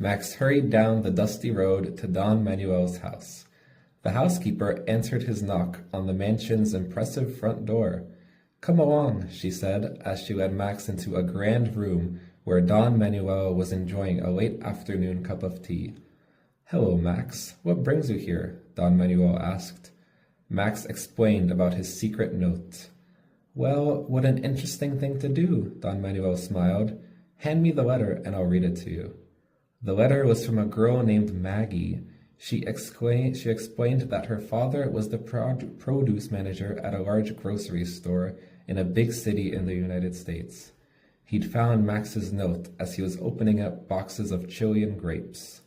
Max hurried down the dusty road to Don Manuel's house. The housekeeper answered his knock on the mansion's impressive front door. "Come along," she said, as she led Max into a grand room where Don Manuel was enjoying a late afternoon cup of tea. "Hello, Max. What brings you here?" Don Manuel asked. Max explained about his secret note. "Well, what an interesting thing to do," Don Manuel smiled. "Hand me the letter and I'll read it to you." The letter was from a girl named Maggie. She explained that her father was the produce manager at a large grocery store in a big city in the United States. He'd found Max's note as he was opening up boxes of Chilean grapes.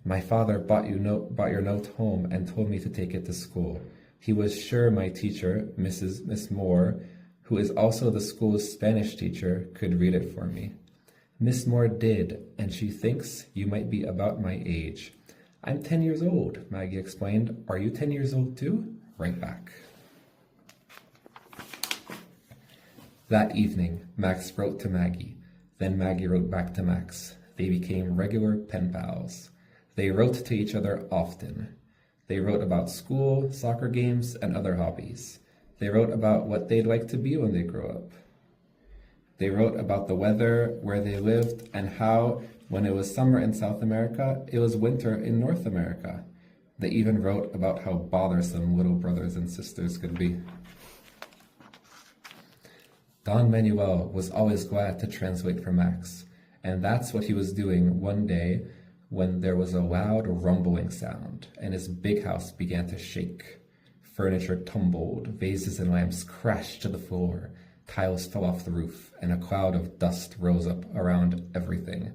"My father brought your note home and told me to take it to school. He was sure my teacher, Miss Moore, who is also the school's Spanish teacher, could read it for me." "Miss Moore did, and she thinks you might be about my age." "I'm 10 years old," Maggie explained. "Are you 10 years old too?" Right back. That evening, Max wrote to Maggie. Then Maggie wrote back to Max. They became regular pen pals. They wrote to each other often. They wrote about school, soccer games, and other hobbies. They wrote about what they'd like to be when they grow up. They wrote about the weather, where they lived, and how, when it was summer in South America, it was winter in North America. They even wrote about how bothersome little brothers and sisters could be. Don Manuel was always glad to translate for Max, and that's what he was doing one day when there was a loud rumbling sound, and his big house began to shake. Furniture tumbled, vases and lamps crashed to the floor, tiles fell off the roof, and a cloud of dust rose up around everything.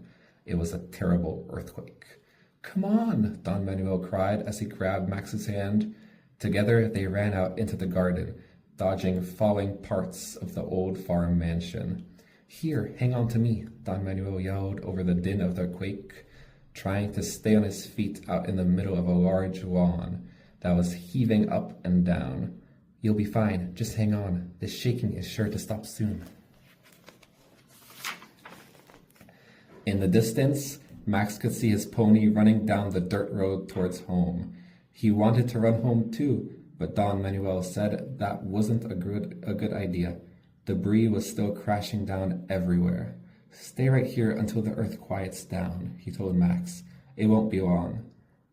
It was a terrible earthquake. "Come on," Don Manuel cried as he grabbed Max's hand. Together they ran out into the garden, dodging falling parts of the old farm mansion. "Here, hang on to me," Don Manuel yelled over the din of the quake, trying to stay on his feet out in the middle of a large lawn that was heaving up and down. "You'll be fine. Just hang on. This shaking is sure to stop soon." In the distance, Max could see his pony running down the dirt road towards home. He wanted to run home too, but Don Manuel said that wasn't a good idea. Debris was still crashing down everywhere. "Stay right here until the earth quiets down," he told Max. "It won't be long."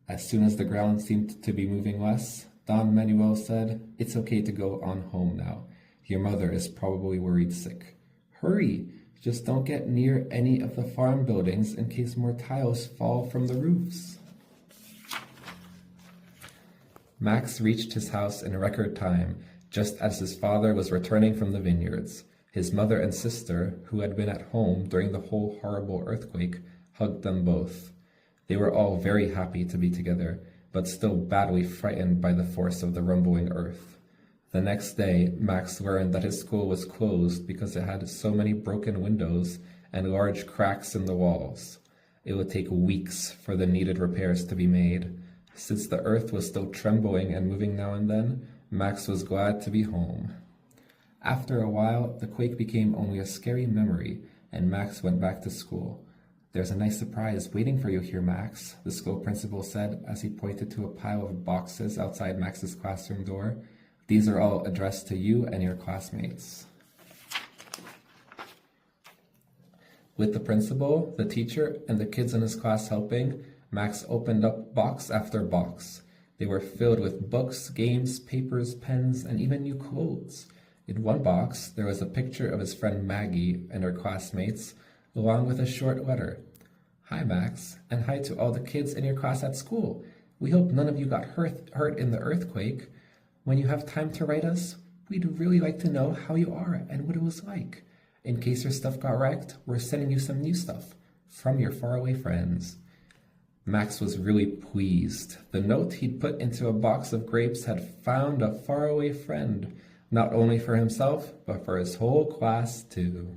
As soon as the ground seemed to be moving less, Don Manuel said, "It's okay to go on home now. Your mother is probably worried sick. Hurry! Just don't get near any of the farm buildings in case more tiles fall from the roofs." Max reached his house in record time, just as his father was returning from the vineyards. His mother and sister, who had been at home during the whole horrible earthquake, hugged them both. They were all very happy to be together, but still badly frightened by the force of the rumbling earth. The next day, Max learned that his school was closed because it had so many broken windows and large cracks in the walls. It would take weeks for the needed repairs to be made. Since the earth was still trembling and moving now and then, Max was glad to be home. After a while, the quake became only a scary memory, and Max went back to school. "There's a nice surprise waiting for you here, Max," the school principal said as he pointed to a pile of boxes outside Max's classroom door. "These are all addressed to you and your classmates." With the principal, the teacher, and the kids in his class helping, Max opened up box after box. They were filled with books, games, papers, pens, and even new clothes. In one box, there was a picture of his friend Maggie and her classmates, along with a short letter. "Hi, Max, and hi to all the kids in your class at school. We hope none of you got hurt in the earthquake. When you have time to write us, we'd really like to know how you are and what it was like. In case your stuff got wrecked, we're sending you some new stuff from your faraway friends." Max was really pleased. The note he'd put into a box of grapes had found a faraway friend, not only for himself, but for his whole class too.